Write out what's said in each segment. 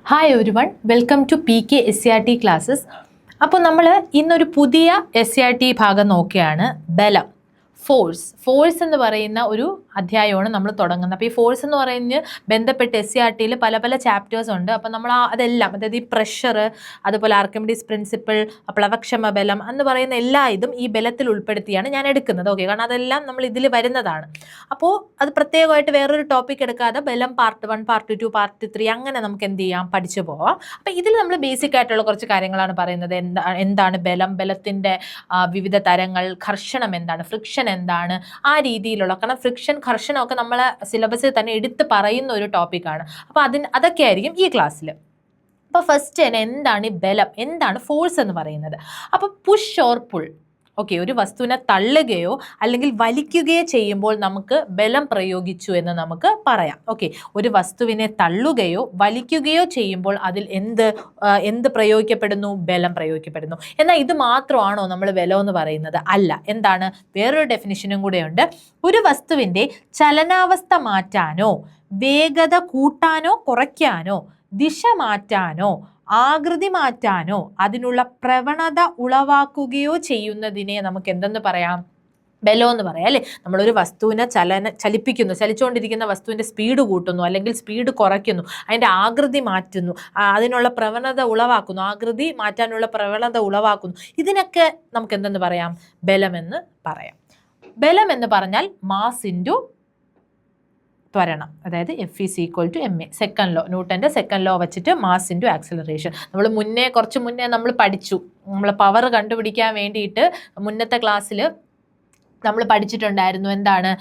Hi everyone, welcome to PK SCRT classes. അപ്പോൾ നമ്മൾ ഇന്നൊരു പുതിയ SCRT ഭാഗം നോക്കുകയാണ്. ബലം, ഫോഴ്സ് എന്ന് പറയുന്ന ഒരു അധ്യായമാണ് നമ്മൾ തുടങ്ങുന്നത്. അപ്പോൾ ഈ ഫോഴ്സ് എന്ന് പറയുന്ന ബന്ധപ്പെട്ട് SCRTയിൽ പല പല ചാപ്റ്റേഴ്സ് ഉണ്ട്. അപ്പോൾ നമ്മൾ അതെല്ലാം, അതായത് ഈ പ്രഷർ, അതുപോലെ ആർക്കിമിഡീസ് പ്രിൻസിപ്പിൾ, പ്ലവക്ഷമ ബലം എന്ന് പറയുന്ന എല്ലാ ഇതും ഈ ബലത്തിൽ ഉൾപ്പെടുത്തിയാണ് ഞാൻ എടുക്കുന്നത്. ഓക്കെ, കാരണം അതെല്ലാം നമ്മൾ ഇതിൽ വരുന്നതാണ്. അപ്പോൾ അത് പ്രത്യേകമായിട്ട് വേറൊരു ടോപ്പിക് എടുക്കാതെ ബലം പാർട്ട് 1, പാർട്ട് 2, പാർട്ട് 3 അങ്ങനെ നമുക്ക് എന്ത് ചെയ്യാം, പഠിച്ചു പോവാം. അപ്പോൾ ഇതിൽ നമ്മൾ ബേസിക് ആയിട്ടുള്ള കുറച്ച് കാര്യങ്ങളാണ് പറയുന്നത്. എന്താണ് ബലം, ബലത്തിൻ്റെ വിവിധ തരങ്ങൾ, ഘർഷണം എന്താണ്, ഫ്രിക്ഷൻ എന്താണ്, ആ രീതിയിലുള്ള, കാരണം ഫ്രിക്ഷൻ ഘർഷണമൊക്കെ നമ്മളെ സിലബസിൽ തന്നെ എടുത്ത് പറയുന്ന ഒരു ടോപ്പിക്കാണ്. അപ്പോൾ അതൊക്കെ ആയിരിക്കും ഈ ക്ലാസ്സിൽ. അപ്പോൾ ഫസ്റ്റ് തന്നെ എന്താണ് ഈ ബലം, എന്താണ് ഫോഴ്സ് എന്ന് പറയുന്നത്. അപ്പോൾ പുഷ് ഓർ പുൾ, ഓക്കെ, ഒരു വസ്തുവിനെ തള്ളുകയോ അല്ലെങ്കിൽ വലിക്കുകയോ ചെയ്യുമ്പോൾ നമുക്ക് ബലം പ്രയോഗിച്ചു എന്ന് നമുക്ക് പറയാം. ഓക്കെ, ഒരു വസ്തുവിനെ തള്ളുകയോ വലിക്കുകയോ ചെയ്യുമ്പോൾ അതിൽ എന്ത് പ്രയോഗിക്കപ്പെടുന്നു, ബലം പ്രയോഗിക്കപ്പെടുന്നു. എന്നാൽ ഇത് മാത്രമാണോ നമ്മൾ ബലം എന്ന് പറയുന്നത്? അല്ല. എന്താണ്, വേറൊരു ഡെഫിനിഷനും കൂടെയുണ്ട്. ഒരു വസ്തുവിൻ്റെ ചലനാവസ്ഥ മാറ്റാനോ വേഗത കൂട്ടാനോ കുറയ്ക്കാനോ ദിശ മാറ്റാനോ ആകൃതി മാറ്റാനോ അതിനുള്ള പ്രവണത ഉളവാക്കുകയോ ചെയ്യുന്നതിനെ നമുക്ക് എന്തെന്ന് പറയാം, ബലം എന്ന് പറയാം, അല്ലേ? നമ്മളൊരു വസ്തുവിനെ ചലിച്ചുകൊണ്ടിരിക്കുന്ന വസ്തുവിൻ്റെ സ്പീഡ് കൂട്ടുന്നു, അല്ലെങ്കിൽ സ്പീഡ് കുറയ്ക്കുന്നു, അതിൻ്റെ ആകൃതി മാറ്റുന്നു, അതിനുള്ള പ്രവണത ഉളവാക്കുന്നു, ആകൃതി മാറ്റാനുള്ള പ്രവണത ഉളവാക്കുന്നു. ഇതിനൊക്കെ നമുക്ക് എന്തെന്ന് പറയാം, ബലമെന്ന് പറയാം. ബലം എന്ന് പറഞ്ഞാൽ മാസ് ഇൻറ്റു ത്വരണം, അതായത് F=ma, സെക്കൻഡ് ലോ, ന്യൂട്ടൻ്റെ സെക്കൻഡ് ലോ വെച്ചിട്ട് മാസ് ഇൻറ്റു ആക്സിലറേഷൻ. നമ്മൾ കുറച്ച് മുന്നേ നമ്മൾ പഠിച്ചു. നമ്മൾ പവർ കണ്ടുപിടിക്കാൻ വേണ്ടിയിട്ട് മുന്നത്തെ ക്ലാസ്സിൽ നമ്മൾ പഠിച്ചിട്ടുണ്ടായിരുന്നു. എന്താണ്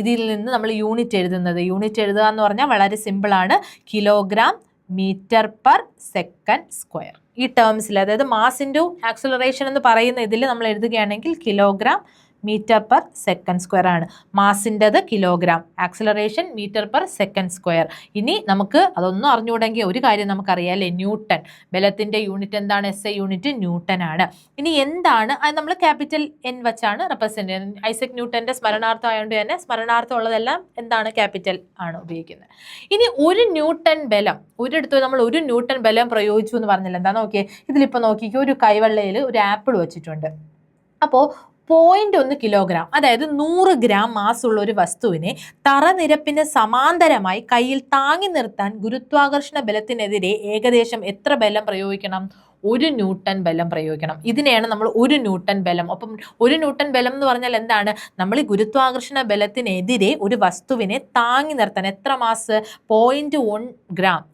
ഇതിൽ നിന്ന് നമ്മൾ യൂണിറ്റ് എഴുതുന്നത്. യൂണിറ്റ് എഴുതുക എന്ന് പറഞ്ഞാൽ വളരെ സിമ്പിളാണ്. Kilogram metre per second square. ഈ ടേംസിൽ, അതായത് മാസ് ഇൻറ്റു ആക്സിലറേഷൻ എന്ന് പറയുന്ന ഇതിൽ നമ്മൾ എഴുതുകയാണെങ്കിൽ kilogram metre per second square ആണ്. മാസിൻ്റെത് kilogram, acceleration metre per second square. ഇനി നമുക്ക് അതൊന്നും അറിഞ്ഞുകൂടെങ്കിൽ ഒരു കാര്യം നമുക്കറിയാം, അല്ലേ? ന്യൂട്ടൺ. ബലത്തിൻ്റെ യൂണിറ്റ് എന്താണ്? SI യൂണിറ്റ് ന്യൂട്ടൺ ആണ്. ഇനി എന്താണ് അത് നമ്മൾ ക്യാപിറ്റൽ N വെച്ചാണ് റെപ്രസെൻ്റ് ചെയ്യുന്നത്. ഐസക് ന്യൂട്ടൻ്റെ സ്മരണാർത്ഥം ആയതുകൊണ്ട് തന്നെ സ്മരണാർത്ഥം ഉള്ളതെല്ലാം എന്താണ്, ക്യാപിറ്റൽ ആണ് ഉപയോഗിക്കുന്നത്. ഇനി ഒരു ന്യൂട്ടൺ ബലം, ഒരിടത്ത് നമ്മൾ ഒരു ന്യൂട്ടൺ ബലം പ്രയോഗിച്ചു എന്ന് പറഞ്ഞില്ല. എന്താ നോക്കിയേ, ഇതിലിപ്പോൾ നോക്കിക്കോ, ഒരു കൈവെള്ളയിൽ ഒരു ആപ്പിൾ വെച്ചിട്ടുണ്ട്. അപ്പോൾ 0.1 കിലോഗ്രാം, അതായത് 100 ഗ്രാം മാസുള്ള ഒരു വസ്തുവിനെ തറനിരപ്പിന് സമാന്തരമായി കയ്യിൽ താങ്ങി നിർത്താൻ ഗുരുത്വാകർഷണ ബലത്തിനെതിരെ ഏകദേശം എത്ര ബലം പ്രയോഗിക്കണം? 1 ന്യൂട്ടൺ ബലം പ്രയോഗിക്കണം. ഇതിനെയാണ് നമ്മൾ 1 ന്യൂട്ടൺ ബലം. അപ്പം 1 ന്യൂട്ടൺ ബലം എന്ന് പറഞ്ഞാൽ എന്താണ്? നമ്മൾ ഈ ഗുരുത്വാകർഷണ ബലത്തിനെതിരെ ഒരു വസ്തുവിനെ താങ്ങി നിർത്താൻ എത്ര മാസ്? 0.1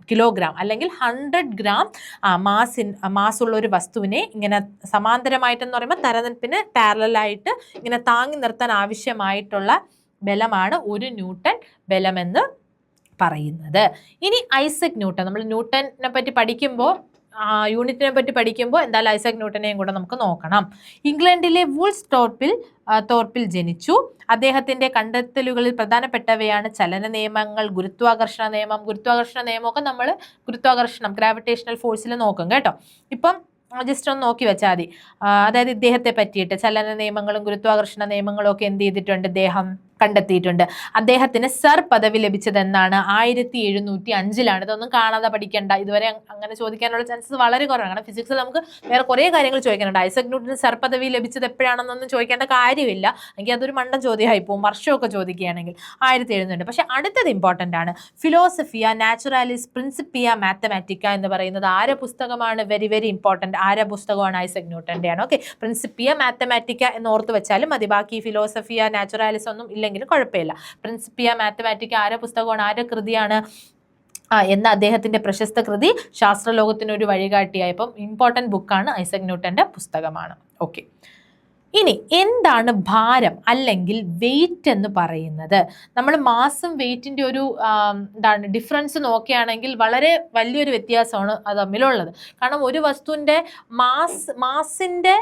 കിലോഗ്രാം അല്ലെങ്കിൽ 100 ഗ്രാം മാസുള്ള ഒരു വസ്തുവിനെ ഇങ്ങനെ സമാന്തരമായിട്ടെന്ന് പറയുമ്പോൾ തരനിരപ്പിന് പാരലായിട്ട് ഇങ്ങനെ താങ്ങി നിർത്താൻ ആവശ്യമായിട്ടുള്ള ബലമാണ് 1 ന്യൂട്ടൺ ബലമെന്ന് പറയുന്നത്. ഇനി ഐസക് ന്യൂട്ടൺ, നമ്മൾ ന്യൂട്ടനെ പറ്റി പഠിക്കുമ്പോൾ, യൂണിറ്റിനെ പറ്റി പഠിക്കുമ്പോൾ എന്തായാലും ഐസക് ന്യൂട്ടനെയും കൂടെ നമുക്ക് നോക്കണം. ഇംഗ്ലണ്ടിലെ വൂൾസ് തോർപ്പിൽ ജനിച്ചു. അദ്ദേഹത്തിന്റെ കണ്ടെത്തലുകളിൽ പ്രധാനപ്പെട്ടവയാണ് ചലന നിയമങ്ങൾ, ഗുരുത്വാകർഷണ നിയമമൊക്കെ നമ്മൾ ഗ്രാവിറ്റേഷണൽ ഫോഴ്സിൽ നോക്കും കേട്ടോ. ഇപ്പം ജസ്റ്റ് ഒന്ന് നോക്കി വെച്ചാൽ മതി. അതായത് ഇദ്ദേഹത്തെ പറ്റിയിട്ട് ചലന നിയമങ്ങളും ഗുരുത്വാകർഷണ നിയമങ്ങളും ഒക്കെ എന്ത് ചെയ്തിട്ടുണ്ട്, അദ്ദേഹം കണ്ടെത്തിയിട്ടുണ്ട്. അദ്ദേഹത്തിന് സർ പദവി ലഭിച്ചത് എന്നാണ്? 1705. ഇതൊന്നും കാണാതെ പഠിക്കേണ്ട. ഇതുവരെ അങ്ങനെ ചോദിക്കാനുള്ള ചാൻസസ് വളരെ കുറവാണ്. കാരണം ഫിസിക്സിൽ നമുക്ക് വേറെ കുറേ കാര്യങ്ങൾ ചോദിക്കാനുണ്ട്. ഐസക് ന്യൂട്ടന് സർ പദവി ലഭിച്ചത് എപ്പോഴാണെന്നൊന്നും ചോദിക്കേണ്ട കാര്യമില്ല. എങ്കിൽ അതൊരു മണ്ടൻ ചോദ്യമായി പോകും, വർഷമൊക്കെ ചോദിക്കുകയാണെങ്കിൽ. 1700. പക്ഷെ അടുത്തത് ഇമ്പോർട്ടൻ്റ് ആണ്. ഫിലോസഫിയ നാച്ചുറാലിസ് പ്രിൻസിപ്പിയ മാത്തമാറ്റിക്ക എന്ന് പറയുന്നത് ആരെ പുസ്തകമാണ്? Very very important. ആരെ പുസ്തകമാണ്? ഐസക് ന്യൂട്ടൻ്റെ ആണ്. ഓക്കെ, പ്രിൻസിപ്പിയ മാത്തമാറ്റിക്ക എന്ന് ഓർത്ത് വെച്ചാലും മതി. ബാക്കി ഫിലോസഫിയ നാച്ചുറാലിസ് ഒന്നും ഇല്ലെങ്കിലും കുഴപ്പമില്ല. പ്രിൻസിപ്പിയ മാത്തമാറ്റിക്ക ആരെ പുസ്തകമാണ്, ആരെ കൃതിയാണ് എന്ന അദ്ദേഹത്തിന്റെ പ്രശസ്ത കൃതി ശാസ്ത്രലോകത്തിന് ഒരു വഴികാട്ടിയായപ്പം ഇമ്പോർട്ടൻ്റ് ബുക്കാണ്, ഐസക് ന്യൂട്ടന്റെ പുസ്തകമാണ്. ഓക്കെ, ഇനി എന്താണ് ഭാരം അല്ലെങ്കിൽ വെയിറ്റ് എന്ന് പറയുന്നത്? നമ്മൾ മാസും വെയിറ്റിൻ്റെ ഒരു ഡിഫറൻസ് നോക്കുകയാണെങ്കിൽ വളരെ വലിയൊരു വ്യത്യാസമാണ് അത് തമ്മിലുള്ളത്. കാരണം ഒരു വസ്തുവിൻ്റെ മാസിൻ്റെ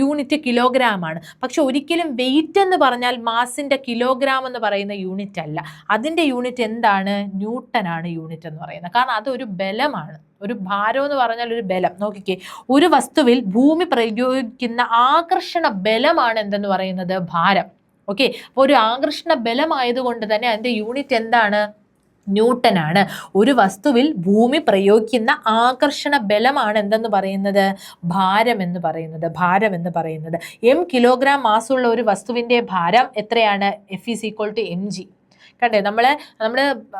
യൂണിറ്റ് കിലോഗ്രാം ആണ്. പക്ഷെ ഒരിക്കലും വെയിറ്റ് എന്ന് പറഞ്ഞാൽ മാസിൻ്റെ കിലോഗ്രാം എന്ന് പറയുന്ന യൂണിറ്റ് അല്ല. അതിൻ്റെ യൂണിറ്റ് എന്താണ്? ന്യൂട്ടൺ ആണ് യൂണിറ്റ് എന്ന് പറയുന്നത്. കാരണം അതൊരു ബലമാണ്. ഒരു ഭാരം എന്ന് പറഞ്ഞാൽ ഒരു ബലം. നോക്കിക്കേ, ഒരു വസ്തുവിൽ ഭൂമി പ്രയോഗിക്കുന്ന ആകർഷണ ബലമാണ് എന്തെന്ന് പറയുന്നത്? ഭാരം. ഓക്കെ, അപ്പോൾ ഒരു ആകർഷണ ബലമായതുകൊണ്ട് തന്നെ അതിൻ്റെ യൂണിറ്റ് എന്താണ്? ന്യൂട്ടനാണ്. ഒരു വസ്തുവിൽ ഭൂമി പ്രയോഗിക്കുന്ന ആകർഷണ ബലമാണ് എന്തെന്ന് പറയുന്നത്? ഭാരം എന്ന് പറയുന്നത്. കിലോഗ്രാം മാസുള്ള ഒരു വസ്തുവിന്റെ ഭാരം എത്രയാണ്? F=mg. കണ്ടേ, നമ്മൾ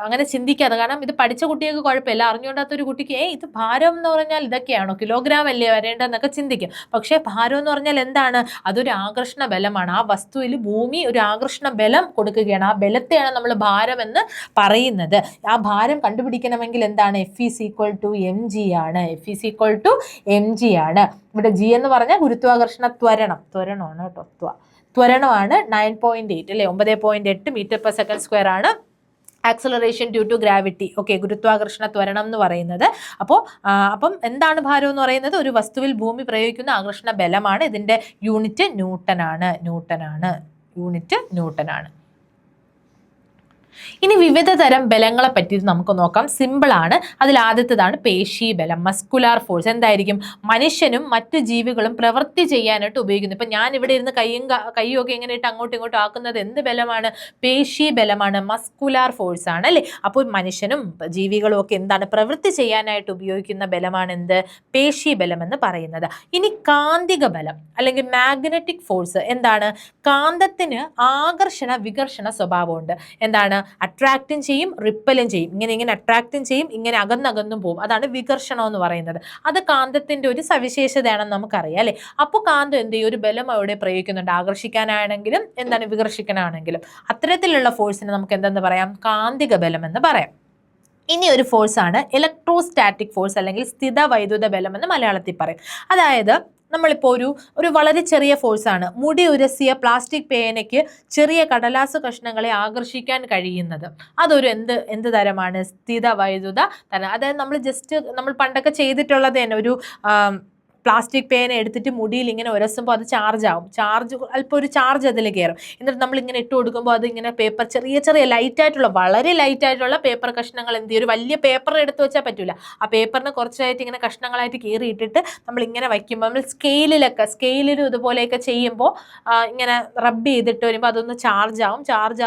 അങ്ങനെ ചിന്തിക്കാതെ, കാരണം ഇത് പഠിച്ച കുട്ടികൾക്ക് കുഴപ്പമില്ല, അറിഞ്ഞുകൊണ്ടാത്ത ഒരു കുട്ടിക്ക് ഇത് ഭാരം എന്ന് പറഞ്ഞാൽ ഇതൊക്കെയാണോ, കിലോഗ്രാം അല്ലേ വരേണ്ടതെന്നൊക്കെ ചിന്തിക്കും. പക്ഷേ ഭാരം എന്ന് പറഞ്ഞാൽ എന്താണ്? അതൊരു ആകർഷണ ബലമാണ്. ആ വസ്തുവിൽ ഭൂമി ഒരു ആകർഷണ ബലം കൊടുക്കുകയാണ്. ആ ബലത്തെയാണ് നമ്മൾ ഭാരം എന്ന് പറയുന്നത്. ആ ഭാരം കണ്ടുപിടിക്കണമെങ്കിൽ എന്താണ്? F=mg ആണ്. F=mg. ഇവിടെ G എന്ന് പറഞ്ഞാൽ ഗുരുത്വാകർഷണ ത്വരണമാണ് കേട്ടോ. ത്വരണമാണ് 9.8 അല്ലേ, 9.8 m/s² ആണ് acceleration due to gravity. Okay, ഗുരുത്വാകർഷണ ത്വരണം എന്ന് പറയുന്നത്. അപ്പം എന്താണ് ഭാരം എന്ന് പറയുന്നത്? ഒരു വസ്തുവിൽ ഭൂമി പ്രയോഗിക്കുന്ന ആകർഷണ ബലമാണ്. ഇതിന്റെ യൂണിറ്റ് ന്യൂട്ടനാണ്. ഇനി വിവിധ തരം ബലങ്ങളെ പറ്റി നമുക്ക് നോക്കാം. സിമ്പിൾ ആണ്. അതിൽ ആദ്യത്തേതാണ് പേശി ബലം, മസ്കുലാർ ഫോഴ്സ്. എന്തായിരിക്കും? മനുഷ്യനും മറ്റു ജീവികളും പ്രവൃത്തി ചെയ്യാനായിട്ട് ഉപയോഗിക്കുന്നത്. ഇപ്പൊ ഞാൻ ഇവിടെ ഇരുന്ന് കയ്യും ഒക്കെ ഇങ്ങനെ ഇട്ട് അങ്ങോട്ടും ഇങ്ങോട്ടും ആക്കുന്നത് എന്ത് ബലമാണ്? പേശി ബലമാണ്, മസ്കുലാർ ഫോഴ്സ് ആണ് അല്ലേ. അപ്പോൾ മനുഷ്യനും ജീവികളും ഒക്കെ എന്താണ്? പ്രവൃത്തി ചെയ്യാനായിട്ട് ഉപയോഗിക്കുന്ന ബലമാണ് എന്ത്? പേശി ബലം എന്ന് പറയുന്നത്. ഇനി കാന്തിക ബലം അല്ലെങ്കിൽ മാഗ്നറ്റിക് ഫോഴ്സ് എന്താണ്? കാന്തത്തിന് ആകർഷണ വികർഷണ സ്വഭാവമുണ്ട്. എന്താണ്? അട്രാക്റ്റും ചെയ്യും, റിപ്പലും ചെയ്യും. ഇങ്ങനെ അട്രാക്റ്റും ചെയ്യും, ഇങ്ങനെ അകന്നകന്നും പോകും. അതാണ് വികർഷണം എന്ന് പറയുന്നത്. അത് കാന്തത്തിന്റെ ഒരു സവിശേഷതയാണെന്ന് നമുക്കറിയാം അല്ലെ. അപ്പോൾ കാന്തം എന്ത് ചെയ്യും? ഒരു ബലം അവിടെ പ്രയോഗിക്കുന്നുണ്ട്, ആകർഷിക്കാനാണെങ്കിലും എന്താണ് വികർഷിക്കാനാണെങ്കിലും. അത്തരത്തിലുള്ള ഫോഴ്സിനെ നമുക്ക് എന്തെന്ന് പറയാം? കാന്തിക ബലം എന്ന് പറയാം. ഇനി ഒരു ഫോഴ്സാണ് ഇലക്ട്രോസ്റ്റാറ്റിക് ഫോഴ്സ് അല്ലെങ്കിൽ സ്ഥിത വൈദ്യുത ബലം എന്ന് മലയാളത്തിൽ പറയും. അതായത് നമ്മളിപ്പോൾ ഒരു വളരെ ചെറിയ ഫോഴ്സാണ്. മുടി ഉരസിയ പ്ലാസ്റ്റിക് പേനയ്ക്ക് ചെറിയ കടലാസ് കഷ്ണങ്ങളെ ആകർഷിക്കാൻ കഴിയുന്നത്. അതൊരു എന്ത് തരമാണ്? സ്ഥിത വൈദ്യുത തരം. അതായത് നമ്മൾ പണ്ടൊക്കെ ചെയ്തിട്ടുള്ളത് തന്നെ, ഒരു പ്ലാസ്റ്റിക് പേന എടുത്തിട്ട് മുടിയിൽ ഇങ്ങനെ ഉരസുമ്പോൾ അത് ചാർജ് ആവും. അല്പം ഒരു ചാർജ് അതിൽ കയറും. എന്നിട്ട് നമ്മൾ ഇങ്ങനെ ഇട്ട് കൊടുക്കുമ്പോൾ അത് ഇങ്ങനെ പേപ്പർ, ചെറിയ ലൈറ്റായിട്ടുള്ള, വളരെ ലൈറ്റായിട്ടുള്ള പേപ്പർ കഷ്ണങ്ങൾ എന്ത് ചെയ്യും? ഒരു വലിയ പേപ്പർ എടുത്ത് വെച്ചാൽ പറ്റില്ല. ആ പേപ്പറിന് കുറച്ചായിട്ട് ഇങ്ങനെ കഷ്ണങ്ങളായിട്ട് കയറി ഇട്ടിട്ട് നമ്മൾ ഇങ്ങനെ വയ്ക്കുമ്പോൾ, നമ്മൾ സ്കെയിലിലും ഇതുപോലെയൊക്കെ ചെയ്യുമ്പോൾ ഇങ്ങനെ റബ്ബ് ചെയ്തിട്ട് വരുമ്പോൾ അതൊന്ന് ചാർജ്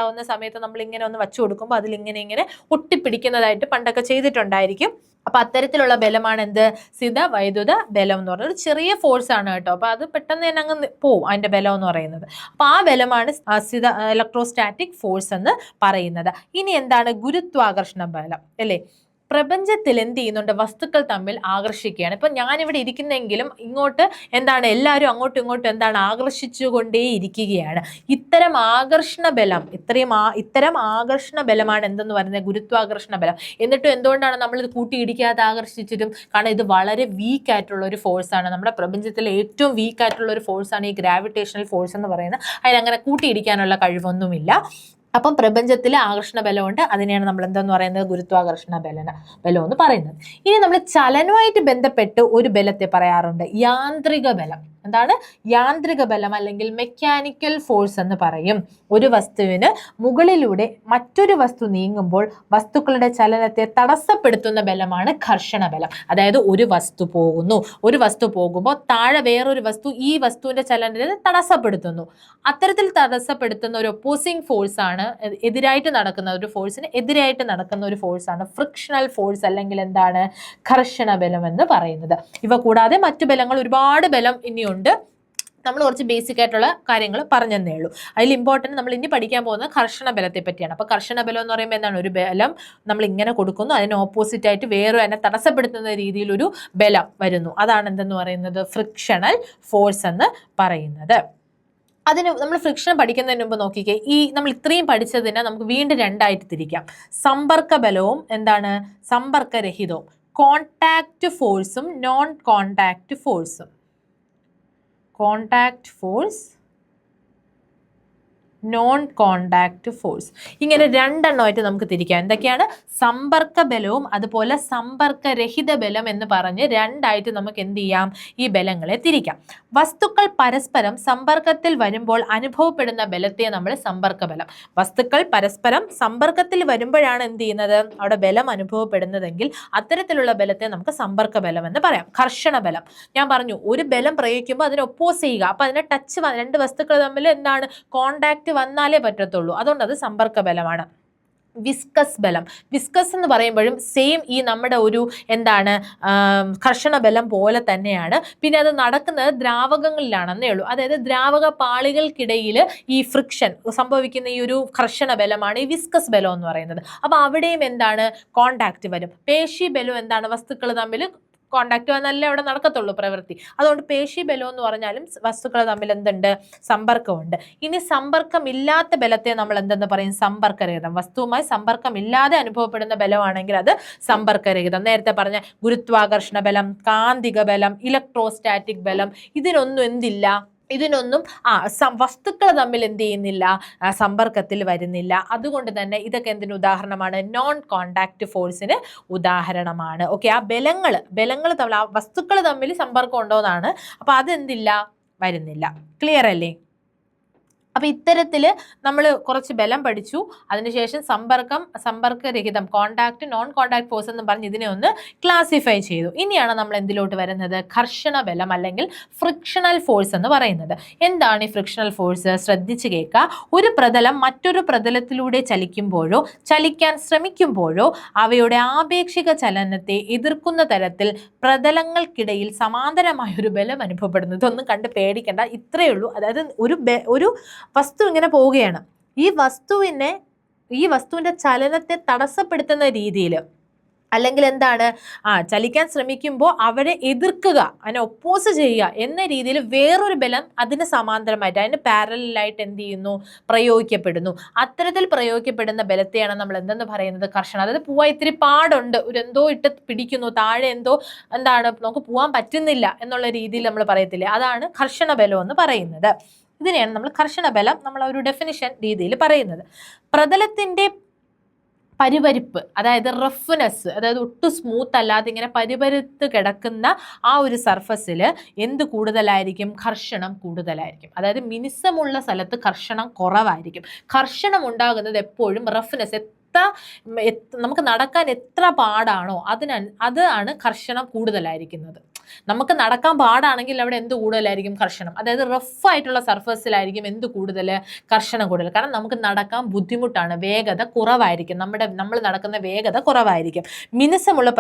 ആവുന്ന സമയത്ത് നമ്മൾ ഇങ്ങനെ ഒന്ന് വെച്ചു കൊടുക്കുമ്പോൾ അതിലിങ്ങനെ ഒട്ടിപ്പിടിക്കുന്നതായിട്ട് പണ്ടൊക്കെ ചെയ്തിട്ടുണ്ടായിരിക്കും. അപ്പൊ അത്തരത്തിലുള്ള ബലമാണ് എന്ത്? സ്ഥിത വൈദ്യുത ബലം എന്ന് പറയുന്നത്. ഒരു ചെറിയ ഫോഴ്സ് ആണ് കേട്ടോ. അപ്പൊ അത് പെട്ടെന്ന് തന്നെ അങ്ങ് പോവും അതിന്റെ ബലം എന്ന് പറയുന്നത്. അപ്പൊ ആ ബലമാണ് സ്ഥിത ഇലക്ട്രോസ്റ്റാറ്റിക് ഫോഴ്സ് എന്ന് പറയുന്നത്. ഇനി എന്താണ്? ഗുരുത്വാകർഷണ ബലം അല്ലേ. പ്രപഞ്ചത്തിൽ എന്ത് ചെയ്യുന്നുണ്ട്? വസ്തുക്കൾ തമ്മിൽ ആകർഷിക്കുകയാണ്. ഇപ്പൊ ഞാനിവിടെ ഇരിക്കുന്നെങ്കിലും ഇങ്ങോട്ട് എന്താണ്? എല്ലാവരും അങ്ങോട്ടും ഇങ്ങോട്ടും എന്താണ്? ആകർഷിച്ചുകൊണ്ടേ ഇരിക്കുകയാണ്. ഇത്തരം ആകർഷണ ബലമാണ് എന്തെന്ന് പറയുന്നത്? ഗുരുത്വാകർഷണ ബലം. എന്നിട്ടും എന്തുകൊണ്ടാണ് നമ്മൾ ഇത് കൂട്ടിയിടിക്കാതെ ആകർഷിച്ചിട്ടും? കാരണം ഇത് വളരെ വീക്ക് ആയിട്ടുള്ള ഒരു ഫോഴ്സാണ്. നമ്മുടെ പ്രപഞ്ചത്തിലെ ഏറ്റവും വീക്ക് ആയിട്ടുള്ള ഒരു ഫോഴ്സാണ് ഈ ഗ്രാവിറ്റേഷണൽ ഫോഴ്സ് എന്ന് പറയുന്നത്. അതിനങ്ങനെ കൂട്ടിയിടിക്കാനുള്ള കഴിവൊന്നുമില്ല. അപ്പം പ്രപഞ്ചത്തിലെ ആകർഷണ ബലമുണ്ട്. അതിനെയാണ് നമ്മൾ എന്തെന്ന് പറയുന്നത്? ഗുരുത്വാകർഷണ ബലം എന്ന് പറയുന്നത്. ഇനി നമ്മൾ ചലനവുമായിട്ട് ബന്ധപ്പെട്ട് ഒരു ബലത്തെ പറയാറുണ്ട്, യാന്ത്രിക ബലം. എന്താണ്? യാന്ത്രിക ബലം അല്ലെങ്കിൽ മെക്കാനിക്കൽ ഫോഴ്സ് എന്ന് പറയും. ഒരു വസ്തുവിന് മുകളിലൂടെ മറ്റൊരു വസ്തു നീങ്ങുമ്പോൾ വസ്തുക്കളുടെ ചലനത്തെ തടസ്സപ്പെടുത്തുന്ന ബലമാണ് ഘർഷണ ബലം. അതായത് ഒരു വസ്തു പോകുമ്പോൾ താഴെ വേറൊരു വസ്തു ഈ വസ്തുവിന്റെ ചലനത്തെ തടസ്സപ്പെടുത്തുന്നു. അത്തരത്തിൽ തടസ്സപ്പെടുത്തുന്ന ഒരു ഒപ്പോസിംഗ് ഫോഴ്സ് ആണ്, എതിരായിട്ട് നടക്കുന്ന ഒരു ഫോഴ്സാണ് ഫ്രിക്ഷണൽ ഫോഴ്സ് അല്ലെങ്കിൽ എന്താണ്? ഘർഷണ ബലം എന്ന് പറയുന്നത്. ഇവ കൂടാതെ മറ്റു ബലങ്ങൾ, ഒരുപാട് ബലം ഇനിയുണ്ട്. നമ്മൾ കുറച്ച് ബേസിക് ആയിട്ടുള്ള കാര്യങ്ങൾ പറഞ്ഞതേ ഉള്ളൂ. അതിൽ ഇമ്പോർട്ടൻറ്റ് നമ്മൾ ഇനി പഠിക്കാൻ പോകുന്നത് ഘർഷണ ബലത്തെ പറ്റിയാണ്. അപ്പോൾ ഘർഷണ ബലം എന്ന് പറയുമ്പോൾ എന്താണ്? ഒരു ബലം നമ്മൾ ഇങ്ങനെ കൊടുക്കുന്നു, അതിന് ഓപ്പോസിറ്റ് ആയിട്ട് അതിനെ തടസ്സപ്പെടുത്തുന്ന രീതിയിൽ ഒരു ബലം വരുന്നു. അതാണ് എന്തെന്ന് പറയുന്നത്? ഫ്രിക്ഷണൽ ഫോഴ്സ് എന്ന് പറയുന്നത്. അതിന് നമ്മൾ ഫ്രിക്ഷൻ പഠിക്കുന്നതിന് മുമ്പ് നോക്കിക്കേ, നമ്മൾ ഇത്രയും പഠിച്ചതിനെ നമുക്ക് വീണ്ടും രണ്ടായിട്ട് തിരിക്കാം. സമ്പർക്ക ബലവും എന്താണ്? സമ്പർക്കരഹിതവും. കോണ്ടാക്ട് ഫോഴ്സും നോൺ കോണ്ടാക്ട് ഫോഴ്സും. Contact force, non contact force. ഇങ്ങനെ രണ്ടെണ്ണമായിട്ട് നമുക്ക് തിരിക്കാം. എന്തൊക്കെയാണ്? സമ്പർക്ക ബലവും അതുപോലെ സമ്പർക്കരഹിത ബലം എന്ന് പറഞ്ഞ് രണ്ടായിട്ട് നമുക്ക് എന്ത് ചെയ്യാം? ഈ ബലങ്ങളെ തിരിക്കാം. വസ്തുക്കൾ പരസ്പരം സമ്പർക്കത്തിൽ വരുമ്പോൾ അനുഭവപ്പെടുന്ന ബലത്തെ നമ്മൾ സമ്പർക്ക ബലം. വസ്തുക്കൾ പരസ്പരം സമ്പർക്കത്തിൽ വരുമ്പോഴാണ് എന്ത് ചെയ്യുന്നത്? അവിടെ ബലം അനുഭവപ്പെടുന്നതെങ്കിൽ അത്തരത്തിലുള്ള ബലത്തെ നമുക്ക് സമ്പർക്ക ബലം എന്ന് പറയാം. ഘർഷണ ബലം ഞാൻ പറഞ്ഞു, ഒരു ബലം പ്രയോഗിക്കുമ്പോൾ അതിനെ ഒപ്പോസ് ചെയ്യുക. അപ്പൊ അതിനെ രണ്ട് വസ്തുക്കൾ തമ്മിൽ എന്താണ്? കോണ്ടാക്ട് വന്നാലേ പറ്റത്തുള്ളൂ. അതുകൊണ്ട് അത് സമ്പർക്ക ബലമാണ്. വിസ്കസ് ബലം. വിസ്കസ് എന്ന് പറയുമ്പോഴും സെയിം ഈ നമ്മുടെ ഒരു എന്താണ് ഘർഷണ ബലം പോലെ തന്നെയാണ്. പിന്നെ അത് നടക്കുന്നത് ദ്രാവകങ്ങളിലാണെന്നേ ഉള്ളൂ. അതായത് ദ്രാവക പാളികൾക്കിടയിൽ ഈ ഫ്രിക്ഷൻ സംഭവിക്കുന്ന ഈ ഒരു ഘർഷണ ബലമാണ് ഈ വിസ്കസ് ബലം എന്ന് പറയുന്നത്. അപ്പൊ അവിടെയും എന്താണ് കോണ്ടാക്ട് വരും. പേശി ബലം എന്താണ് വസ്തുക്കൾ തമ്മിൽ കോണ്ടാക്ട് വന്നല്ലേ അവിടെ നടക്കത്തുള്ളൂ പ്രവൃത്തി. അതുകൊണ്ട് പേശി ബലം എന്ന് പറഞ്ഞാലും വസ്തുക്കൾ തമ്മിൽ എന്തുണ്ട്, സമ്പർക്കമുണ്ട്. ഇനി സമ്പർക്കമില്ലാത്ത ബലത്തെ നമ്മൾ എന്തെന്ന് പറയും, സമ്പർക്കരഹിതം. വസ്തുവുമായി സമ്പർക്കമില്ലാതെ അനുഭവപ്പെടുന്ന ബലമാണെങ്കിൽ അത് സമ്പർക്കരഹിതം. നേരത്തെ പറഞ്ഞ ഗുരുത്വാകർഷണ ബലം, കാന്തിക ബലം, ഇലക്ട്രോസ്റ്റാറ്റിക് ബലം, ഇതിനൊന്നും വസ്തുക്കൾ തമ്മിൽ എന്ത് ചെയ്യുന്നില്ല, സമ്പർക്കത്തിൽ വരുന്നില്ല. അതുകൊണ്ട് തന്നെ ഇതൊക്കെ എന്തിന് ഉദാഹരണമാണ്, നോൺ കോണ്ടാക്ട് ഫോഴ്സിന് ഉദാഹരണമാണ്. ഓക്കെ, ആ ബലങ്ങൾ തമ്മിൽ, ആ വസ്തുക്കൾ തമ്മിൽ സമ്പർക്കം ഉണ്ടോന്നാണ്. അപ്പൊ അതെന്തില്ല, വരുന്നില്ല. ക്ലിയർ അല്ലേ? അപ്പൊ ഇത്തരത്തിൽ നമ്മൾ കുറച്ച് ബലം പഠിച്ചു. അതിനുശേഷം സമ്പർക്കരഹിതം, കോണ്ടാക്ട്, നോൺ കോണ്ടാക്ട് ഫോഴ്സ് എന്ന് പറഞ്ഞ് ഇതിനെ ഒന്ന് ക്ലാസിഫൈ ചെയ്തു. ഇനിയാണ് നമ്മൾ എന്തിലോട്ട് വരുന്നത്, ഘർഷണ ബലം അല്ലെങ്കിൽ ഫ്രിക്ഷണൽ ഫോഴ്സ് എന്ന് പറയുന്നത്. എന്താണ് ഈ ഫ്രിക്ഷണൽ ഫോഴ്സ്? ശ്രദ്ധിച്ച് കേൾക്കുക. ഒരു പ്രതലം മറ്റൊരു പ്രതലത്തിലൂടെ ചലിക്കുമ്പോഴോ ചലിക്കാൻ ശ്രമിക്കുമ്പോഴോ അവയുടെ ആപേക്ഷിക ചലനത്തെ എതിർക്കുന്ന തരത്തിൽ പ്രതലങ്ങൾക്കിടയിൽ സമാന്തരമായ ഒരു ബലം അനുഭവപ്പെടുന്നു. ഇതൊന്നും കണ്ട് പേടിക്കേണ്ട, ഇത്രയേ ഉള്ളൂ. അതായത് ഒരു വസ്തു ഇങ്ങനെ പോവുകയാണ്, ഈ വസ്തുവിന്റെ ചലനത്തെ തടസ്സപ്പെടുത്തുന്ന രീതിയിൽ, അല്ലെങ്കിൽ എന്താണ്, ചലിക്കാൻ ശ്രമിക്കുമ്പോൾ അവരെ എതിർക്കുക, അതിനെ ഒപ്പോസ് ചെയ്യുക എന്ന രീതിയിൽ വേറൊരു ബലം അതിന് സമാന്തരമായിട്ട്, അതിന് പാരലായിട്ട് എന്ത് ചെയ്യുന്നു, പ്രയോഗിക്കപ്പെടുന്നു. അത്തരത്തിൽ പ്രയോഗിക്കപ്പെടുന്ന ബലത്തെയാണ് നമ്മൾ എന്തെന്ന് പറയുന്നത്, ഘർഷണം. അതായത് പോവാൻ ഇത്തിരി പാടുണ്ട്, എന്തോ ഇട്ട് പിടിക്കുന്നു, താഴെ എന്താണ് നമുക്ക് പോകാൻ പറ്റുന്നില്ല എന്നുള്ള രീതിയിൽ നമ്മൾ പറയത്തില്ലേ, അതാണ് ഘർഷണ ബലം എന്ന് പറയുന്നത്. ഇതിനെയാണ് നമ്മൾ ഘർഷണ ബലം നമ്മൾ ഒരു ഡെഫിനിഷൻ രീതിയിൽ പറയുന്നത്. പ്രതലത്തിന്റെ പരിപരിപ്പ്, അതായത് റഫ്നെസ്, അതായത് ഒട്ടും സ്മൂത്ത് അല്ലാതെ ഇങ്ങനെ പരിപരുത്ത് കിടക്കുന്ന ആ ഒരു സർഫസിൽ എന്ത് കൂടുതലായിരിക്കും, ഘർഷണം കൂടുതലായിരിക്കും. അതായത് മിനുസമുള്ള സ്ഥലത്ത് ഘർഷണം കുറവായിരിക്കും. ഘർഷണം ഉണ്ടാകുന്നത് എപ്പോഴും റഫ്നെസ്, നമുക്ക് നടക്കാൻ എത്ര പാടാണോ അതാണ് ഘർഷണം കൂടുതലായിരിക്കുന്നത്. നമുക്ക് നടക്കാൻ പാടാണെങ്കിൽ അവിടെ എന്ത് കൂടുതലായിരിക്കും, ഘർഷണം. അതായത് റഫ് ആയിട്ടുള്ള സർഫസിലായിരിക്കും എന്ത് കൂടുതൽ, ഘർഷണം കൂടുതൽ. കാരണം നമുക്ക് നടക്കാൻ ബുദ്ധിമുട്ടാണ്, വേഗത കുറവായിരിക്കും, നമ്മൾ നടക്കുന്ന വേഗത കുറവായിരിക്കും. മിനുസമുള്ള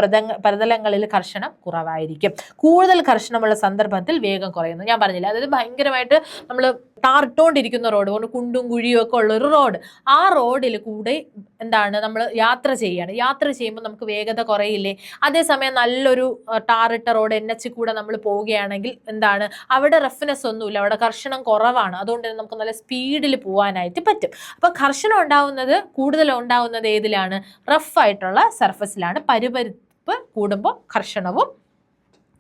പ്രതലങ്ങളിൽ ഘർഷണം കുറവായിരിക്കും. കൂടുതൽ ഘർഷണമുള്ള സന്ദർഭത്തിൽ വേഗം കുറയുന്നു. ഞാൻ പറഞ്ഞില്ല, അതായത് ഭയങ്കരമായിട്ട് നമ്മൾ ടാറിട്ടോണ്ടിരിക്കുന്ന റോഡ്, കുണ്ടും കുഴിയും ഒക്കെ ഉള്ള ഒരു റോഡ്, ആ റോഡിൽ കൂടെ എന്താണ് നമ്മൾ യാത്ര ചെയ്യുമ്പോൾ നമുക്ക് വേഗത കുറയില്ലേ? അതേസമയം നല്ലൊരു ടാറിട്ട റോഡ് NH കൂടെ നമ്മൾ പോവുകയാണെങ്കിൽ എന്താണ്, അവിടെ റഫ്നെസ് ഒന്നുമില്ല, അവിടെ ഘർഷണം കുറവാണ്. അതുകൊണ്ട് തന്നെ നമുക്ക് നല്ല സ്പീഡിൽ പോകാനായിട്ട് പറ്റും. അപ്പൊ ഘർഷണം കൂടുതൽ ഉണ്ടാവുന്നത് ഏതിലാണ്, റഫ് ആയിട്ടുള്ള സർഫസിലാണ്. പരിപരിപ്പ് കൂടുമ്പോൾ ഘർഷണവും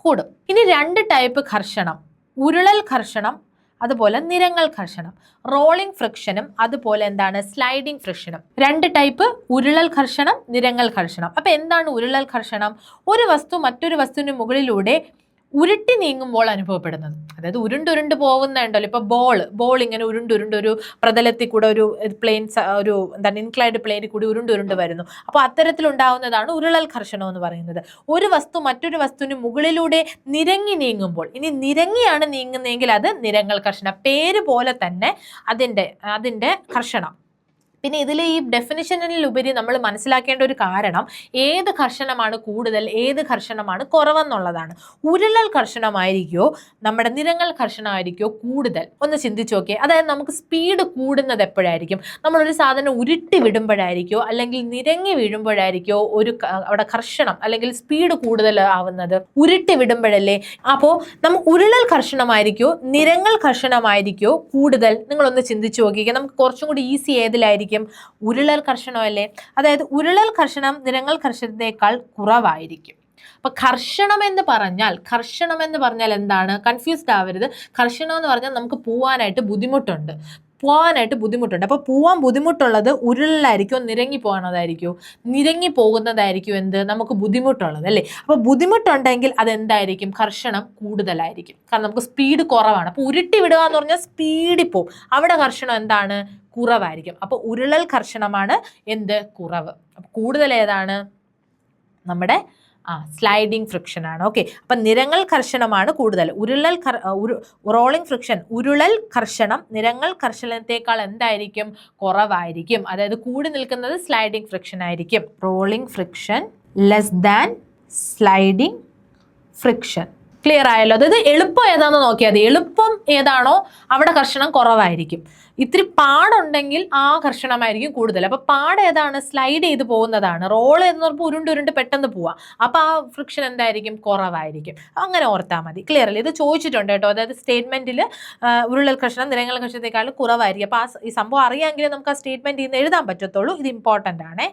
കൂടും. ഇനി 2 ടൈപ്പ് ഘർഷണം, ഉരുളൽ ഘർഷണം, അതുപോലെ നിരങ്ങൽ ഘർഷണം. റോളിംഗ് ഫ്രിക്ഷനും അതുപോലെ എന്താണ്, സ്ലൈഡിംഗ് ഫ്രിക്ഷനും. 2 ടൈപ്പ്, ഉരുളൽ ഘർഷണം, നിരങ്ങൽ ഘർഷണം. അപ്പൊ എന്താണ് ഉരുളൽ ഘർഷണം? ഒരു വസ്തു മറ്റൊരു വസ്തുവിന് മുകളിലൂടെ ഉരുട്ടി നീങ്ങുമ്പോൾ അനുഭവപ്പെടുന്നത്. അതായത് ഉരുണ്ടുരുണ്ട് പോകുന്നുണ്ടല്ലോ, ഇപ്പൊ ബോൾ ഇങ്ങനെ ഉരുണ്ടുരുണ്ട് ഒരു പ്രതലത്തിൽ കൂടെ ഒരു ഇൻക്ലൈൻഡ് പ്ലെയിനിൽ കൂടി ഉരുണ്ടുരുണ്ട് വരുന്നു. അപ്പോൾ അത്തരത്തിലുണ്ടാവുന്നതാണ് ഉരുളൽ ഘർഷണം എന്ന് പറയുന്നത്. ഒരു വസ്തു മറ്റൊരു വസ്തുവിന് മുകളിലൂടെ നിരങ്ങി നീങ്ങുമ്പോൾ, ഇനി നിരങ്ങിയാണ് നീങ്ങുന്നതെങ്കിൽ അത് നിരങ്ങൽ ഘർഷണം. പേര് പോലെ തന്നെ അതിന്റെ ഘർഷണം. പിന്നെ ഇതിൽ ഈ ഡെഫിനിഷനിലുപരി നമ്മൾ മനസ്സിലാക്കേണ്ട ഒരു കാരണം ഏത് ഘർഷണമാണ് കൂടുതൽ, ഏത് ഘർഷണമാണ് കുറവെന്നുള്ളതാണ്. ഉരുളൽ ഘർഷണമായിരിക്കോ നമ്മുടെ നിരങ്ങൽ ഘർഷണമായിരിക്കോ കൂടുതൽ? ഒന്ന് ചിന്തിച്ചു നോക്കിയേ. അതായത് നമുക്ക് സ്പീഡ് കൂടുന്നത് എപ്പോഴായിരിക്കും? നമ്മളൊരു സാധനം ഉരുട്ടി വിടുമ്പോഴായിരിക്കോ അല്ലെങ്കിൽ നിരങ്ങി വീഴുമ്പോഴായിരിക്കോ അവിടെ ഘർഷണം അല്ലെങ്കിൽ സ്പീഡ് കൂടുതൽ ആവുന്നത്? ഉരുട്ടി വിടുമ്പോഴല്ലേ. അപ്പോൾ ഉരുളൽ ഘർഷണമായിരിക്കോ നിരങ്ങൽ ഘർഷണമായിരിക്കോ കൂടുതൽ? നിങ്ങളൊന്ന് ചിന്തിച്ചു നോക്കിക്കുക. നമുക്ക് കുറച്ചും കൂടി ഈസി ഏതിലായിരിക്കും? ഉരുളൽ ഘർഷണമല്ലേ. അതായത് ഉരുളൽ ഘർഷണം നിരങ്ങൽ ഘർഷണത്തേക്കാൾ കുറവായിരിക്കും. അപ്പൊ ഘർഷണം എന്ന് പറഞ്ഞാൽ എന്താണ്? കൺഫ്യൂസ്ഡ് ആവരുത്. ഘർഷണം എന്ന് പറഞ്ഞാൽ നമുക്ക് പോവാനായിട്ട് ബുദ്ധിമുട്ടുണ്ട്. അപ്പോൾ പോവാൻ ബുദ്ധിമുട്ടുള്ളത് ഉരുളലായിരിക്കും, നിരങ്ങി പോകുന്നതായിരിക്കും എന്ത്, നമുക്ക് ബുദ്ധിമുട്ടുള്ളത് അല്ലേ. അപ്പോൾ ബുദ്ധിമുട്ടുണ്ടെങ്കിൽ അതെന്തായിരിക്കും? ഘർഷണം കൂടുതലായിരിക്കും. കാരണം നമുക്ക് സ്പീഡ് കുറവാണ്. അപ്പോൾ ഉരുട്ടി വിടുക എന്ന് പറഞ്ഞാൽ സ്പീഡിൽ പോവും. അവിടെ ഘർഷണം എന്താണ്? കുറവായിരിക്കും. അപ്പോൾ ഉരുളൽ ഘർഷണമാണ് എന്ത്? കുറവ്. അപ്പോൾ കൂടുതൽ ഏതാണ്? നമ്മുടെ സ്ലൈഡിങ് ഫ്രിക്ഷൻ ആണ്. ഓക്കെ, അപ്പം നിരങ്ങൾ ഘർഷണമാണ് കൂടുതൽ. റോളിംഗ് ഫ്രിക്ഷൻ, ഉരുളൽ ഘർഷണം നിരങ്ങൾ ഘർഷണത്തെക്കാൾ എന്തായിരിക്കും? കുറവായിരിക്കും. അതായത് കൂടി നിൽക്കുന്നത് സ്ലൈഡിംഗ് ഫ്രിക്ഷൻ ആയിരിക്കും. Rolling friction less than sliding friction. Clear ആയല്ലോ? അതായത് എളുപ്പം ഏതാണെന്ന് നോക്കിയാൽ മതി. എളുപ്പം ഏതാണോ അവിടെ ഘർഷണം കുറവായിരിക്കും. ഇത്തിരി പാടുണ്ടെങ്കിൽ ആ ഘർഷണമായിരിക്കും കൂടുതൽ. അപ്പൊ പാട് ഏതാണ്? സ്ലൈഡ് ചെയ്ത് പോകുന്നതാണ്. റോൾ എന്ന് പറയുമ്പോൾ ഉരുണ്ട് പെട്ടെന്ന് പോവാം. അപ്പൊ ആ ഫ്രിക്ഷൻ എന്തായിരിക്കും? കുറവായിരിക്കും. അങ്ങനെ ഓർത്താൽ മതി. ക്ലിയർ അല്ലേ? ഇത് ചോദിച്ചിട്ടുണ്ട് കേട്ടോ. അതായത് സ്റ്റേറ്റ്മെന്റിൽ ഉരുളൽ ഘർഷണം നിരങ്ങൾ ഘർഷണത്തെക്കാൾ കുറവായിരിക്കും. അപ്പൊ ഈ സംഭവം അറിയാമെങ്കിൽ നമുക്ക് ആ സ്റ്റേറ്റ്മെന്റ് ഇന്ന് എഴുതാൻ പറ്റത്തുള്ളൂ. ഇത് ഇമ്പോർട്ടൻ്റ് ആണേ.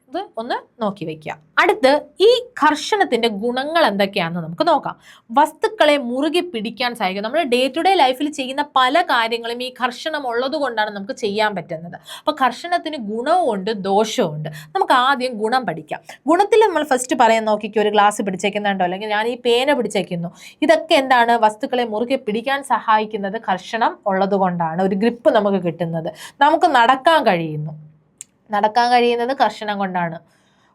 ഇത് ഒന്ന് നോക്കി വെക്കുക. അടുത്ത് ഈ ഘർഷണത്തിന്റെ ഗുണങ്ങൾ എന്തൊക്കെയാണെന്ന് നമുക്ക് നോക്കാം. വസ്തുക്കളെ മുറുകെ പിടിക്കാൻ സഹായിക്കും. നമ്മൾ ഡേ ടു ഡേ ലൈഫിൽ ചെയ്യുന്ന പല കാര്യങ്ങളും ഈ ഘർഷണം ഉള്ളത് കൊണ്ടാണ് നമുക്ക് ചെയ്യാൻ പറ്റുന്നത്. അപ്പൊ ഘർഷണത്തിന് ഗുണവും ഉണ്ട് ദോഷവും ഉണ്ട്. നമുക്ക് ആദ്യം ഗുണം പഠിക്കാം. ഗുണത്തിൽ നമ്മൾ ഫസ്റ്റ് പറയാൻ നോക്കിക്കോ. ഒരു ഗ്ലാസ് പിടിച്ചേക്കുന്നുണ്ടോ, അല്ലെങ്കിൽ ഞാൻ ഈ പേന പിടിച്ചേക്കുന്നു. ഇതൊക്കെ എന്താണ്? വസ്തുക്കളെ മുറുകെ പിടിക്കാൻ സഹായിക്കുന്നത് ഘർഷണം ഉള്ളത് കൊണ്ടാണ്. ഒരു ഗ്രിപ്പ് നമുക്ക് കിട്ടുന്നത്. നമുക്ക് നടക്കാൻ കഴിയുന്നത് ഘർഷണം കൊണ്ടാണ്.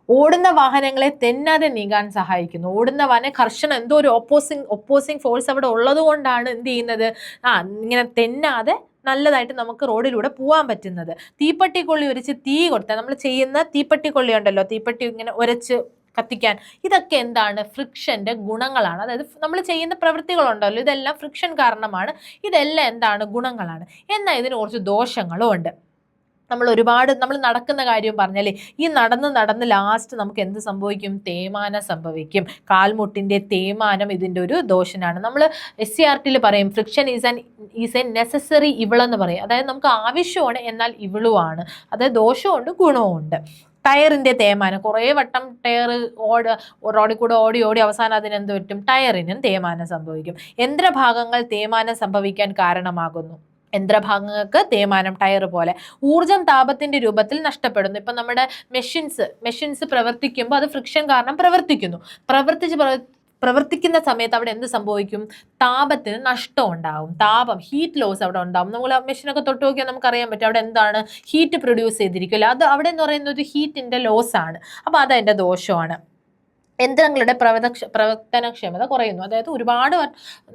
ഓടുന്ന വാഹനങ്ങളെ തെന്നാതെ നീങ്ങാൻ സഹായിക്കുന്നു. ഓടുന്ന വാഹനം ഘർഷണം എന്തോ ഒരു ഒപ്പോസിങ് ഫോഴ്സ് അവിടെ ഉള്ളത് കൊണ്ടാണ് എന്ത് ചെയ്യുന്നത്? ഇങ്ങനെ തെന്നാതെ നല്ലതായിട്ട് നമുക്ക് റോഡിലൂടെ പോകാൻ പറ്റുന്നത്. തീപ്പെട്ടിക്കൊള്ളി ഉരച്ച് തീ കൊടുത്താൽ നമ്മൾ ചെയ്യുന്ന തീപ്പെട്ടിക്കൊള്ളി ഉണ്ടല്ലോ, തീപ്പെട്ടി ഇങ്ങനെ ഉരച്ച് കത്തിക്കാൻ, ഇതൊക്കെ എന്താണ്? ഫ്രിക്ഷന്റെ ഗുണങ്ങളാണ്. അതായത് നമ്മൾ ചെയ്യുന്ന പ്രവൃത്തികളുണ്ടല്ലോ, ഇതെല്ലാം ഫ്രിക്ഷൻ കാരണമാണ്. ഇതെല്ലാം എന്താണ്? ഗുണങ്ങളാണ്. എന്നാൽ ഇതിന് കുറച്ച് ദോഷങ്ങളും ഉണ്ട്. നമ്മൾ നടക്കുന്ന കാര്യം പറഞ്ഞാലേ, ഈ നടന്ന് ലാസ്റ്റ് നമുക്ക് എന്ത് സംഭവിക്കും? തേയ്മാനം സംഭവിക്കും. കാൽമുട്ടിന്റെ തേയ്മാനം ഇതിൻ്റെ ഒരു ദോഷനാണ്. നമ്മൾ SCERT പറയും ഫ്രിക്ഷൻ ഈസ് എ നെസസറി ഇവിളെന്ന് പറയും. അതായത് നമുക്ക് ആവശ്യമാണ്, എന്നാൽ ഇവിളുമാണ്. അതായത് ദോഷമുണ്ട് ഗുണവും ഉണ്ട്. ടയറിന്റെ തേയ്മാനം, കുറേ വട്ടം ടയർ റോഡിൽ കൂടെ ഓടി അവസാനം അതിനെന്ത് പറ്റും? ടയറിനും തേയ്മാനം സംഭവിക്കും. യന്ത്രഭാഗങ്ങൾ തേയ്മാനം സംഭവിക്കാൻ കാരണമാകുന്നു. യന്ത്രഭാഗങ്ങൾക്ക് തേയ്മാനം, ടയർ പോലെ. ഊർജം താപത്തിന്റെ രൂപത്തിൽ നഷ്ടപ്പെടുന്നു. ഇപ്പം നമ്മുടെ മെഷീൻസ് പ്രവർത്തിക്കുമ്പോൾ അത് ഫ്രിക്ഷൻ കാരണം പ്രവർത്തിക്കുന്ന സമയത്ത് അവിടെ എന്ത് സംഭവിക്കും? താപത്തിന് നഷ്ടം ഉണ്ടാവും. ഹീറ്റ് ലോസ് അവിടെ ഉണ്ടാവും. നമ്മൾ മെഷീനൊക്കെ തൊട്ട് നോക്കിയാൽ നമുക്കറിയാൻ പറ്റും അവിടെ എന്താണ്? ഹീറ്റ് പ്രൊഡ്യൂസ് ചെയ്തിരിക്കുമല്ലോ. അത് അവിടെ എന്ന് പറയുന്നത് ഒരു ഹീറ്റിന്റെ ലോസ് ആണ്. അപ്പൊ അതതിന്റെ ദോഷമാണ്. യന്ത്രങ്ങളുടെ പ്രവർത്തനക്ഷമത കുറയുന്നു. അതായത് ഒരുപാട്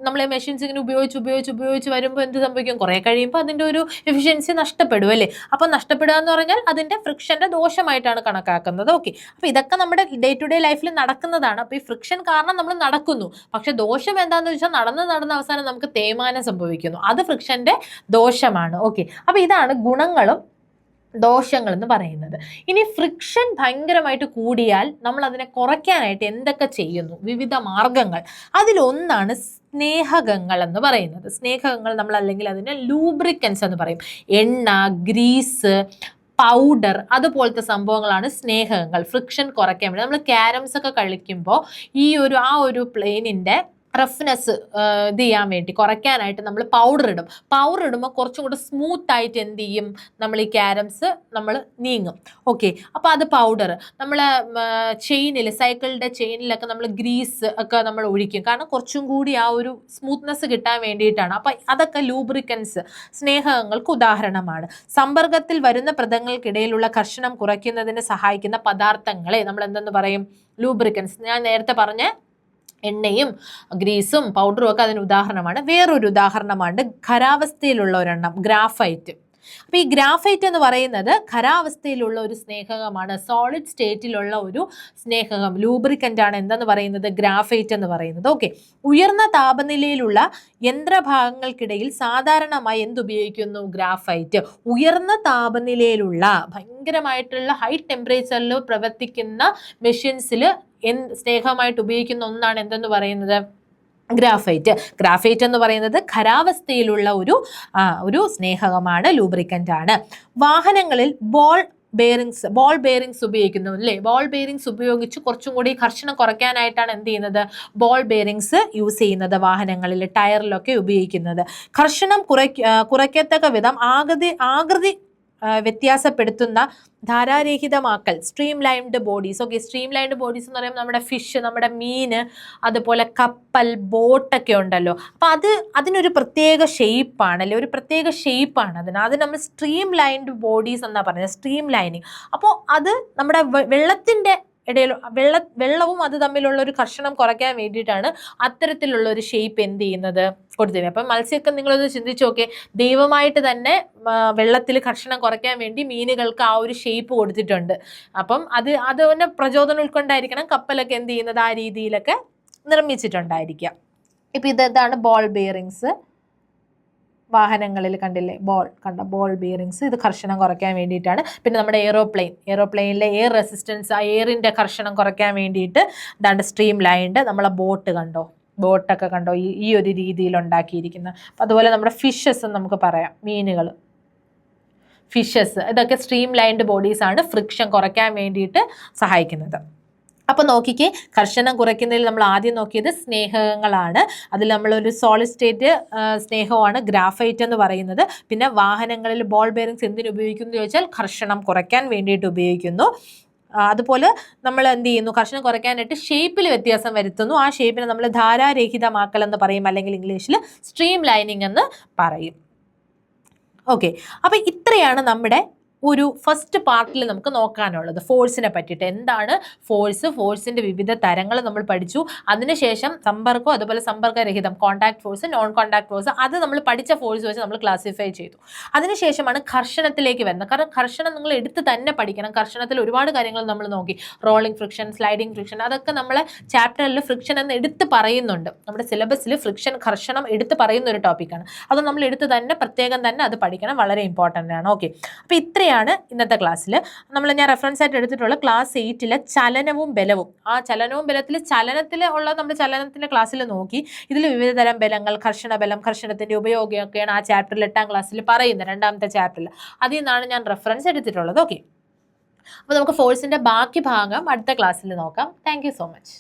നമ്മൾ മെഷീൻസ് ഇങ്ങനെ ഉപയോഗിച്ച് വരുമ്പോൾ എന്ത് സംഭവിക്കും? കുറേ കഴിയുമ്പോൾ അതിൻ്റെ ഒരു എഫിഷ്യൻസി നഷ്ടപ്പെടും അല്ലേ? അപ്പോൾ നഷ്ടപ്പെടുക എന്ന് പറഞ്ഞാൽ അതിൻ്റെ ഫ്രിക്ഷൻ്റെ ദോഷമായിട്ടാണ് കണക്കാക്കുന്നത്. ഓക്കെ, അപ്പോൾ ഇതൊക്കെ നമ്മുടെ ഡേ ടു ഡേ ലൈഫിൽ നടക്കുന്നതാണ്. അപ്പോൾ ഈ ഫ്രിക്ഷൻ കാരണം നമ്മൾ നടക്കുന്നു. പക്ഷെ ദോഷം എന്താണെന്ന് വെച്ചാൽ നടന്ന് അവസാനം നമുക്ക് തേയ്മാനം സംഭവിക്കുന്നു. അത് ഫ്രിക്ഷൻ്റെ ദോഷമാണ്. ഓക്കെ, അപ്പോൾ ഇതാണ് ഗുണങ്ങളും ദോഷങ്ങൾ എന്ന് പറയുന്നത്. ഇനി ഫ്രിക്ഷൻ ഭയങ്കരമായിട്ട് കൂടിയാൽ നമ്മൾ അതിനെ കുറയ്ക്കാനായിട്ട് എന്തൊക്കെ ചെയ്യുന്നു? വിവിധ മാർഗങ്ങൾ. അതിലൊന്നാണ് സ്നേഹകങ്ങൾ എന്ന് പറയുന്നത്. സ്നേഹകങ്ങൾ നമ്മൾ അല്ലെങ്കിൽ അതിനെ ലൂബ്രിക്കൻസ് എന്ന് പറയും. എണ്ണ, ഗ്രീസ്, പൗഡർ അതുപോലത്തെ സംഭവങ്ങളാണ് സ്നേഹകങ്ങൾ. ഫ്രിക്ഷൻ കുറയ്ക്കാൻ വേണ്ടി നമ്മൾ ക്യാരംസ് ഒക്കെ കളിക്കുമ്പോൾ ആ ഒരു പ്ലെയിനിന്റെ റഫ്നെസ് ഇത് ചെയ്യാൻ വേണ്ടി കുറയ്ക്കാനായിട്ട് നമ്മൾ പൗഡർ ഇടുമ്പോൾ കുറച്ചും കൂടെ സ്മൂത്ത് ആയിട്ട് എന്ത് ചെയ്യും? നമ്മൾ ഈ ക്യാരംസ് നമ്മൾ നീങ്ങും. ഓക്കെ, അപ്പോൾ അത് പൗഡർ. നമ്മളെ സൈക്കിളിൻ്റെ ചെയിനിലൊക്കെ നമ്മൾ ഗ്രീസ് ഒക്കെ നമ്മൾ ഒഴിക്കും. കാരണം കുറച്ചും കൂടി ആ ഒരു സ്മൂത്ത്നെസ് കിട്ടാൻ വേണ്ടിയിട്ടാണ്. അപ്പം അതൊക്കെ ലൂബ്രിക്കൻസ്, സ്നേഹകങ്ങൾക്ക് ഉദാഹരണമാണ്. സമ്പർക്കത്തിൽ വരുന്ന പദങ്ങൾക്കിടയിലുള്ള ഘർഷണം കുറയ്ക്കുന്നതിന് സഹായിക്കുന്ന പദാർത്ഥങ്ങളെ നമ്മൾ എന്തെന്ന് പറയും? ലൂബ്രിക്കൻസ്. ഞാൻ നേരത്തെ പറഞ്ഞ എണ്ണയും ഗ്രീസും പൗഡറും ഒക്കെ അതിന് ഉദാഹരണമാണ്. വേറൊരു ഉദാഹരണമാണ് ഖരാവസ്ഥയിലുള്ള ഒരെണ്ണം, ഗ്രാഫൈറ്റ്. അപ്പൊ ഈ ഗ്രാഫൈറ്റ് എന്ന് പറയുന്നത് ഖരാവസ്ഥയിലുള്ള ഒരു സ്നേഹകമാണ്. സോളിഡ് സ്റ്റേറ്റിലുള്ള ഒരു സ്നേഹകം, ലൂബ്രിക്കൻ്റ് ആണ്. എന്തെന്ന് പറയുന്നത്? ഗ്രാഫൈറ്റ് എന്ന് പറയുന്നത്. ഓക്കെ, ഉയർന്ന താപനിലയിലുള്ള യന്ത്രഭാഗങ്ങൾക്കിടയിൽ സാധാരണമായി എന്തുപയോഗിക്കുന്നു? ഗ്രാഫൈറ്റ്. ഉയർന്ന താപനിലയിലുള്ള ഭയങ്കരമായിട്ടുള്ള ഹൈ ടെമ്പറേച്ചറിൽ പ്രവർത്തിക്കുന്ന മെഷീൻസിൽ സ്നേഹമായിട്ട് ഉപയോഗിക്കുന്ന ഒന്നാണ് എന്തെന്ന് പറയുന്നത്? ഗ്രാഫൈറ്റ് എന്ന് പറയുന്നത് ഖരാവസ്ഥയിലുള്ള ഒരു സ്നേഹകമാണ്, ലൂബ്രിക്കൻ്റ് ആണ്. വാഹനങ്ങളിൽ ബോൾ ബെയറിങ്സ് ഉപയോഗിക്കുന്നു അല്ലേ? ബോൾ ബെയറിങ്സ് ഉപയോഗിച്ച് കുറച്ചും കൂടി ഘർഷണം കുറയ്ക്കാനായിട്ടാണ് എന്ത് ചെയ്യുന്നത്? ബോൾ ബെയറിങ്സ് യൂസ് ചെയ്യുന്നത്. വാഹനങ്ങളിൽ, ടയറിലൊക്കെ ഉപയോഗിക്കുന്നത്. ഘർഷണം കുറയ്ക്കത്തക്ക വിധം ആകൃതി വ്യത്യാസപ്പെടുത്തുന്ന ധാരാരഹിതമാക്കൽ, streamlined bodies. Okay, streamlined bodies എന്ന് പറയുമ്പോൾ നമ്മുടെ ഫിഷ്, നമ്മുടെ മീൻ, അതുപോലെ കപ്പൽ, ബോട്ടൊക്കെ ഉണ്ടല്ലോ. അപ്പം അതിനൊരു പ്രത്യേക ഷേപ്പാണ് അല്ലേ? ഒരു പ്രത്യേക ഷേപ്പാണ് അത് നമ്മൾ സ്ട്രീം ലൈൻഡ് ബോഡീസ് എന്നാണ് പറയുന്നത്. Stream lining. അപ്പോൾ അത് നമ്മുടെ വെള്ളത്തിൻ്റെ ഇടയിൽ വെള്ളവും അത് തമ്മിലുള്ള ഒരു ഘർഷണം കുറയ്ക്കാൻ വേണ്ടിയിട്ടാണ് അത്തരത്തിലുള്ള ഒരു ഷേപ്പ് എന്ത് ചെയ്യുന്നത് കൊടുത്തിരുന്നത്. അപ്പം മത്സ്യമൊക്കെ നിങ്ങളൊന്ന് ചിന്തിച്ചു നോക്കേ, ദൈവമായിട്ട് തന്നെ വെള്ളത്തിൽ ഘർഷണം കുറയ്ക്കാൻ വേണ്ടി മീനുകൾക്ക് ആ ഒരു ഷേപ്പ് കൊടുത്തിട്ടുണ്ട്. അപ്പം അത് തന്നെ പ്രചോദനം ഉൾക്കൊണ്ടായിരിക്കണം കപ്പലൊക്കെ എന്ത് ചെയ്യുന്നത് ആ രീതിയിലൊക്കെ നിർമ്മിച്ചിട്ടുണ്ടായിരിക്കുക. ഇപ്പം ഇതാണ് ബോൾ ബിയറിങ്സ്. വാഹനങ്ങളിൽ കണ്ടില്ലേ ബോൾ ബിയറിങ്സ്, ഇത് ഘർഷണം കുറയ്ക്കാൻ വേണ്ടിയിട്ടാണ്. പിന്നെ നമ്മുടെ എയറോപ്ലെയിനിലെ എയർ റെസിസ്റ്റൻസ്, എയറിൻ്റെ ഘർഷണം കുറയ്ക്കാൻ വേണ്ടിയിട്ട് ഇതാണ്ട് സ്ട്രീം ലൈൻഡ്. നമ്മളെ ബോട്ടൊക്കെ കണ്ടോ ഈ ഒരു രീതിയിൽ ഉണ്ടാക്കിയിരിക്കുന്നത്. അപ്പം അതുപോലെ നമ്മുടെ ഫിഷസ് നമുക്ക് പറയാം, മീനുകൾ, ഫിഷസ്, ഇതൊക്കെ സ്ട്രീം ലൈൻഡ് ബോഡീസ് ആണ്, ഫ്രിക്ഷൻ കുറയ്ക്കാൻ വേണ്ടിയിട്ട് സഹായിക്കുന്നത്. അപ്പോൾ നോക്കിക്കേ, ഘർഷണം കുറയ്ക്കുന്നതിൽ നമ്മൾ ആദ്യം നോക്കിയത് സ്നേഹങ്ങളാണ്. അതിൽ നമ്മളൊരു സോളിഡ് സ്റ്റേറ്റ് സ്നേഹമാണ് ഗ്രാഫൈറ്റ് എന്ന് പറയുന്നത്. പിന്നെ വാഹനങ്ങളിൽ ബോൾ ബെയറിങ്സ് എന്തിനു ഉപയോഗിക്കുന്നു ചോദിച്ചാൽ ഘർഷണം കുറയ്ക്കാൻ വേണ്ടിയിട്ട് ഉപയോഗിക്കുന്നു. അതുപോലെ നമ്മൾ എന്ത് ചെയ്യുന്നു, ഘർഷണം കുറയ്ക്കാനായിട്ട് ഷേപ്പിൽ വ്യത്യാസം വരുത്തുന്നു. ആ ഷേപ്പിനെ നമ്മൾ ധാരാരഹിതമാക്കൽ എന്ന് പറയും, അല്ലെങ്കിൽ ഇംഗ്ലീഷിൽ സ്ട്രീം ലൈനിങ് എന്ന് പറയും. ഓക്കെ, അപ്പോൾ ഇത്രയാണ് നമ്മുടെ ഒരു ഫസ്റ്റ് പാർട്ടിൽ നമുക്ക് നോക്കാനുള്ളത് ഫോഴ്സിനെ പറ്റിയിട്ട്. എന്താണ് ഫോഴ്സിന്റെ വിവിധ തരങ്ങൾ നമ്മൾ പഠിച്ചു. അതിനുശേഷം സമ്പർക്കം, അതുപോലെ സമ്പർക്കരഹിതം, contact force, non contact force, അത് നമ്മൾ പഠിച്ച ഫോഴ്സ് വെച്ച് നമ്മൾ ക്ലാസിഫൈ ചെയ്തു. അതിനുശേഷമാണ് ഘർഷണത്തിലേക്ക് വരുന്നത്. കാരണം ഘർഷണം നിങ്ങൾ എടുത്ത് തന്നെ പഠിക്കണം. ഘർഷണത്തിൽ ഒരുപാട് കാര്യങ്ങൾ നമ്മൾ നോക്കി, റോളിംഗ് ഫ്രിക്ഷൻ, സ്ലൈഡിംഗ് ഫ്രിക്ഷൻ, അതൊക്കെ നമ്മളെ ചാപ്റ്ററിൽ ഫ്രിക്ഷൻ എന്ന് എടുത്ത് പറയുന്നുണ്ട്. നമ്മുടെ സിലബസിൽ ഫ്രിക്ഷൻ, ഘർഷണം എടുത്ത് പറയുന്ന ഒരു ടോപ്പിക്കാണ്. അത് നമ്മൾ എടുത്ത് തന്നെ പ്രത്യേകം തന്നെ അത് പഠിക്കണം, വളരെ ഇമ്പോർട്ടൻ്റ് ആണ്. ഓക്കെ, അപ്പോൾ ഇത്രയാണ് ഇന്നത്തെ ക്ലാസ്സിൽ ഞാൻ റെഫറൻസ് ആയിട്ട് എടുത്തിട്ടുള്ള ക്ലാസ് 8 ചലനവും ബലവും. ആ ചലനവും ചലനത്തിൽ ഉള്ള നമ്മൾ ചലനത്തിന്റെ ക്ലാസ്സിൽ നോക്കി. ഇതിൽ വിവിധ തരം ബലങ്ങൾ, ഘർഷണ ബലം, ഘർഷണത്തിന്റെ ഉപയോഗമൊക്കെയാണ് ആ ചാപ്റ്ററിൽ 8ാം ക്ലാസ്സിൽ പറയുന്നത്, 2ാമത്തെ ചാപ്റ്ററിൽ. അതിൽ നിന്നാണ് ഞാൻ റെഫറൻസ് എടുത്തിട്ടുള്ളത്. ഓക്കെ, അപ്പോൾ നമുക്ക് ഫോഴ്സിന്റെ ബാക്കി ഭാഗം അടുത്ത ക്ലാസ്സിൽ നോക്കാം. Thank you so much.